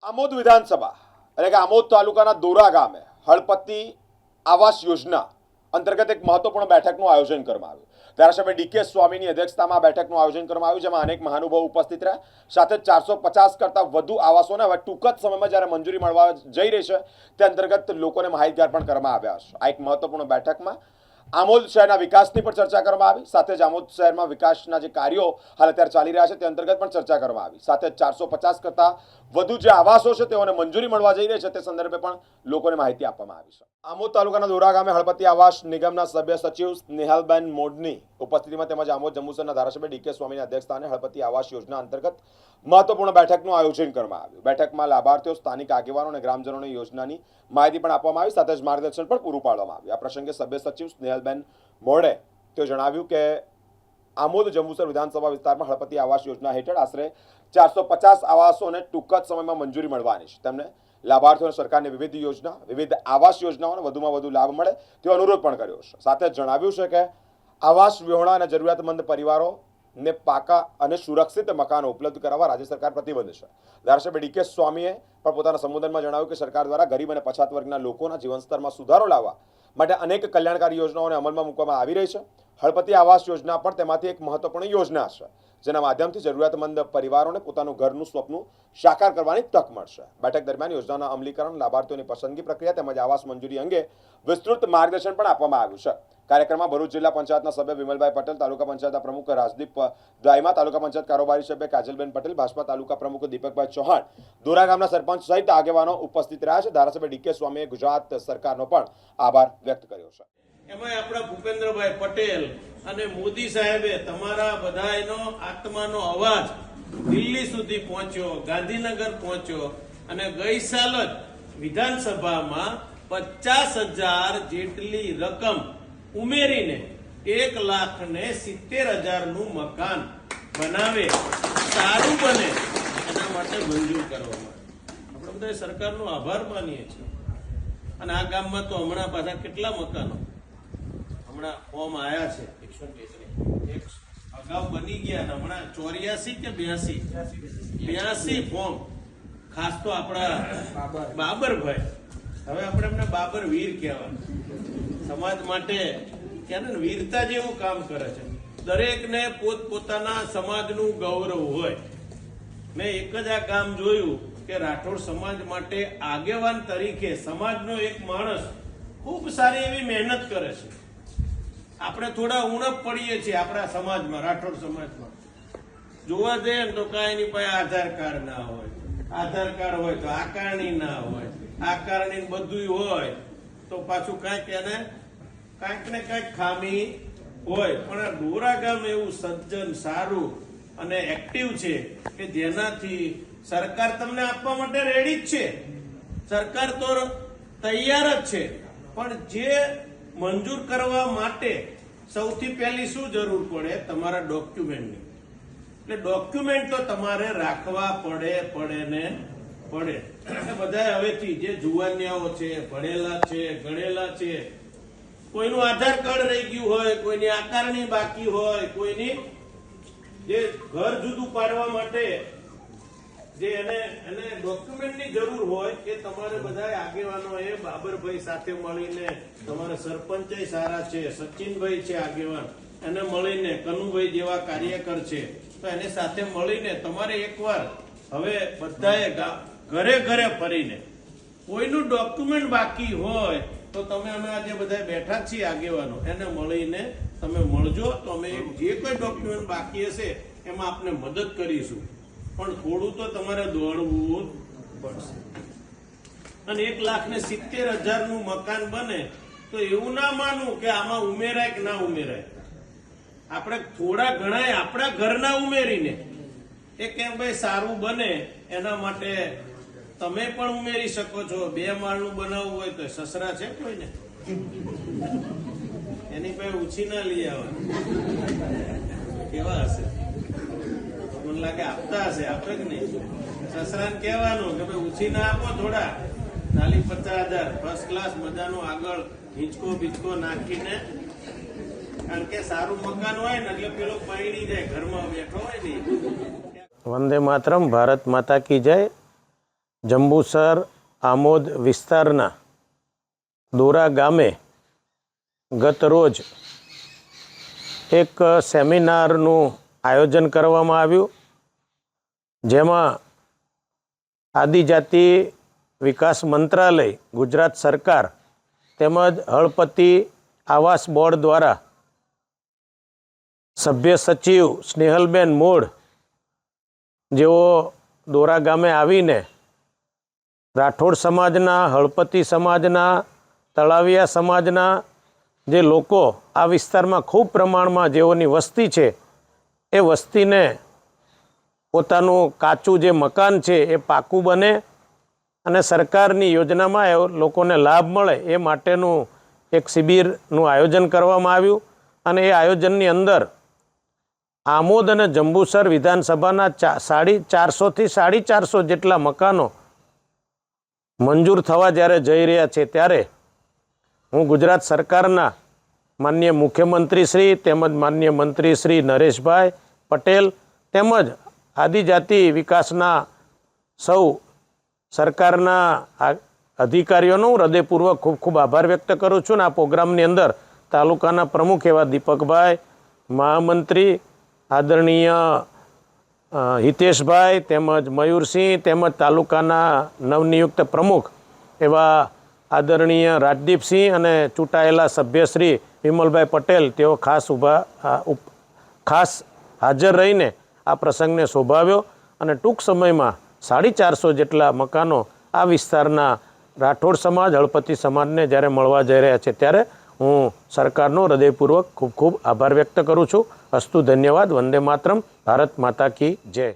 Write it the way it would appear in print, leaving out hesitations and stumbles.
આમોદ વિધાનસભા એટલે કે આમોદ તાલુકાના દોરા ગામે હળપતિ આવાસ યોજના અંતર્ગત એક મહત્વપૂર્ણ બેઠકનું આયોજન કરવામાં આવ્યું। ધારાસભ્ય ડીકે સ્વામીની અધ્યક્ષતામાં બેઠકનું આયોજન કરવામાં આવ્યું, જેમાં અનેક મહાનુભાવો ઉપસ્થિત રહ્યા। સાથે 450 કરતાં વધુ આવાસોને હવે ટૂંક જ સમયમાં જ્યારે મંજૂરી મળવા જઈ રહી છે તે અંતર્ગત લોકોને માહિતગાર પણ કરવામાં આવ્યા છે। આ એક મહત્વપૂર્ણ બેઠકમાં આમોદ શહેરના વિકાસની પણ ચર્ચા કરવામાં આવી। સાથે જ આમોદ શહેરમાં વિકાસના જે કાર્યો હાલ અત્યારે ચાલી રહ્યા છે તે અંતર્ગત પણ ચર્ચા કરવામાં આવી। સાથે 450 કરતાં વધુ જે આવાસો છે તેઓને મંજૂરી મળવા જઈ રહી છે તે સંદર્ભે પણ લોકોને માહિતી આપવામાં આવી છે। આમોદ તાલુકાના દોરા ગામે હળપતિ આવાસ નિગમના સભ્ય સચિવ સ્નેહલબેન મોડની ઉપસ્થિતિમાં તેમજ આમોદ જંબુસરના ધારાસભ્ય ડીકે સ્વામીની અધ્યક્ષસ્થાને હળપતિ આવાસ યોજના અંતર્ગત મહત્વપૂર્ણ બેઠકનું આયોજન કરવામાં આવ્યું। બેઠકમાં લાભાર્થીઓ, સ્થાનિક આગેવાનો અને ગ્રામજનોને યોજનાની માહિતી પણ આપવામાં આવી, સાથે જ માર્ગદર્શન પણ પૂરું પાડવામાં આવ્યું। આ પ્રસંગે સભ્ય સચિવ સ્નેહલબેન મોડે તેઓ જણાવ્યું કે આમોદ જંબુસર વિધાનસભા વિસ્તારમાં હળપતિ આવાસ યોજના હેઠળ આશરે 450 આવાસોને ટૂંક જ સમયમાં મંજૂરી મળવાની છે। તેમને લાભાર્થીઓને સરકારની વિવિધ યોજના, વિવિધ આવાસ યોજનાઓનો વધુમાં વધુ લાભ મળે તેવો અનુરોધ પણ કર્યો છે। સાથે જ જણાવ્યું છે કે આવાસ વિહોણા અને જરૂરિયાતમંદ પરિવારોને પાકા અને સુરક્ષિત મકાનો ઉપલબ્ધ કરાવવા રાજ્ય સરકાર પ્રતિબદ્ધ છે। ધારાસભ્ય ડીકે સ્વામીએ પણ પોતાના સંબોધનમાં જણાવ્યું કે સરકાર દ્વારા ગરીબ અને પછાત વર્ગના લોકોના જીવન સ્તરમાં સુધારો લાવવા માટે અનેક કલ્યાણકારી યોજનાઓને અમલમાં મૂકવામાં આવી રહી છે। હળપતિ આવાસ યોજના પણ તેમાંથી એક મહત્વપૂર્ણ યોજના છે, જેના માધ્યમથી જરૂરિયાતમંદ પરિવારોને પોતાનું ઘરનું સ્વપ્ન સાકાર કરવાની તક મળશે। બેઠક દરમિયાન યોજનાના અમલીકરણ, લાભાર્થીઓની પસંદગી પ્રક્રિયા તેમજ આવાસ મંજૂરી અંગે વિસ્તૃત માર્ગદર્શન પણ આપવામાં આવ્યું છે। કાર્યક્રમમાં ભરૂચ જિલ્લા પંચાયતના સભ્ય વિમલભાઈ પટેલ, તાલુકા પંચાયતના પ્રમુખ રાજદીપ દાયમા, તાલુકા પંચાયત કારોબારી સભ્ય કાજલબેન પટેલ, ભાજપા તાલુકા પ્રમુખ દીપકભાઈ ચૌહાણ, દોરા ગામના સરપંચ સહિત આગેવાનો ઉપસ્થિત રહ્યા છે। ધારાસભ્ય ડીકે સ્વામીએ ગુજરાત સરકારનો પણ આભાર વ્યક્ત કર્યો છે। એમાં આપણા ભૂપેન્દ્રભાઈ પટેલ અને મોદી સાહેબે તમારા બધાનો આત્માનો અવાજ દિલ્હી સુધી પહોંચ્યો, ગાંધીનગર પહોંચ્યો અને ગઈ સાલ જ વિધાનસભામાં 50,000 જેટલી રકમ ઉમેરીને 1,70,000 મકાન બનાવે, સારું બને એના માટે મંજૂર કરવામાં આપણે બધા સરકારનો આભાર માનીએ છીએ। અને આ ગામમાં તો હમણાં પાછા કેટલા મકાનો હમણાં ફોર્મ આવ્યા છે, 182 અગાઉ બની ગયા અને હમણાં 84 કે 82 ફોર્મ, ખાસ તો આપણા બાબરભાઈ, હવે આપણે એમને બાબર વીર કહેવા, સમાજ માટે કે વીરતા જેવું કામ કરે છે। દરેકને પોતપોતાના સમાજનું ગૌરવ હોય। મેં એક જ આ કામ જોયું કે રાઠોડ સમાજ માટે આગેવાન તરીકે સમાજનો એક માણસ ખૂબ સારી એવી મહેનત કરે છે। આપણે થોડા ઉણપ પડીએ છીએ આપણા સમાજમાં, રાઠોડ સમાજમાં જોવા જઈએ ને તો કાંઈ પાસે આધાર કાર્ડ ના હોય, આધાર કાર્ડ હોય તો આકારણી ના હોય, આકારણી બધું હોય તો પાછું કાંઈક એને કાંઈક ને કાંઈક ખામી હોય। પણ આ દોરા ગામ એવું સજ્જન, સારું અને એક્ટિવ છે કે જેનાથી સરકાર તમને આપવા માટે રેડી જ છે, સરકાર તો તૈયાર જ છે, પણ જે મંજૂર કરવા માટે સૌથી પહેલી શું જરૂર પડે? તમારા ડોક્યુમેન્ટની। એટલે ડોક્યુમેન્ટ તો તમારે રાખવા પડે બધા હવેથી જે જુવાનિયાઓ છે, ભણેલા છે, ગણેલા છે, કોઈનું આધાર કાર્ડ રહી ગયું હોય, કોઈની આકારણી બાકી હોય, કોઈની જે ઘર જુદું પાડવા માટે જે એને ડોક્યુમેન્ટની જરૂર હોય એ તમારે બધા આગેવાનોએ બાબરભાઈ સાથે મળીને, તમારા સરપંચ સારા છે, સચિનભાઈ છે આગેવાન, એને મળીને, કનુભાઈ જેવા કાર્યકર છે તો એને સાથે મળીને તમારે એકવાર હવે બધાએ ઘરે ઘરે ફરીને કોઈનું ડોક્યુમેન્ટ બાકી હોય તો તમે અમે આજે બધા બેઠા છીએ આગેવાનો, એને મળીને તમે મળજો તો અમે જે કોઈ ડોક્યુમેન્ટ બાકી હશે એમાં આપને મદદ કરીશું। પણ થોડું તો તમારે દોડવું પડશે। અને 1,70,000 મકાન બને તો એવું ના માનવું કે આમાં ઉમેરાય કે ના ઉમેરાય, આપણે થોડા ઘણા આપણા ઘરના ઉમેરીને એ કેમ ભાઈ સારું બને એના માટે તમે પણ ઉમેરી શકો છો। 2 માળનું બનાવવું હોય તો સસરા છે કોઈને, એની પાસે ઉછીના લઈ આવવા, કેવા હશે? મને લાગે આપતા હશે, આપે કે નહીં? સસરાને કહેવાનું કે ભાઈ ઉછીના આપો થોડા, ખાલી 50,000 ફર્સ્ટ ક્લાસ મજાનું આગળ હિંચકો બીચકો નાખીને, કારણ કે સારું મકાન હોય ને એટલે પેલો પૈણી જાય, ઘરમાં બેઠો હોય ને। વંદે માતરમ, ભારત માતા કી જય। જંબુસર આમોદ વિસ્તારના દોરા ગામે ગત રોજ એક સેમિનારનું આયોજન કરવામાં આવ્યું, જેમાં આદિજાતિ વિકાસ મંત્રાલય, ગુજરાત સરકાર તેમજ હળપતિ આવાસ બોર્ડ દ્વારા સભ્ય સચિવ સ્નેહલબેન મોડ જેઓ દોરા ગામે આવીને રાઠોડ સમાજના, હળપતિ સમાજના, તળાવિયા સમાજના જે લોકો આ વિસ્તારમાં ખૂબ પ્રમાણમાં જેઓની વસ્તી છે એ વસ્તીને પોતાનું કાચું જે મકાન છે એ પાકું બને અને સરકારની યોજનામાં એ લોકોને લાભ મળે એ માટેનું એક શિબિરનું આયોજન કરવામાં આવ્યું. અને એ આયોજનની અંદર આમોદ અને જંબુસર વિધાનસભાના 450થી 450 જેટલા મકાનો મંજૂર થવા જ્યારે જઈ રહ્યા છે, ત્યારે હું ગુજરાત સરકારના માનનીય મુખ્યમંત્રી શ્રી તેમજ માનનીય મંત્રી શ્રી નરેશભાઈ પટેલ તેમજ આદિજાતિ વિકાસના સૌ સરકારના અધિકારીઓનો હૃદયપૂર્વક ખૂબ ખૂબ આભાર વ્યક્ત કરું છું. અને આ પ્રોગ્રામની અંદર તાલુકાના પ્રમુખ એવા દીપકભાઈ, મહામંત્રી આદરણીય હિતેશભાઈ તેમજ મયુરસિંહ તેમજ તાલુકાના નવનિયુક્ત પ્રમુખ એવા આદરણીય રાજદીપસિંહ અને ચૂંટાયેલા સભ્યશ્રી વિમલભાઈ પટેલ તેઓ ખાસ હાજર રહીને આ પ્રસંગને શોભાવ્યો. અને ટૂંક સમયમાં 450 જેટલા મકાનો આ વિસ્તારના રાઠોડ સમાજ, હળપતિ સમાજને જ્યારે મળવા જઈ રહ્યા છે, ત્યારે હું સરકારનો હૃદયપૂર્વક ખૂબ ખૂબ આભાર વ્યક્ત કરું છું. અસ્તુ, ધન્યવાદ. વંદે માતરમ. ભારત માતા કી જય.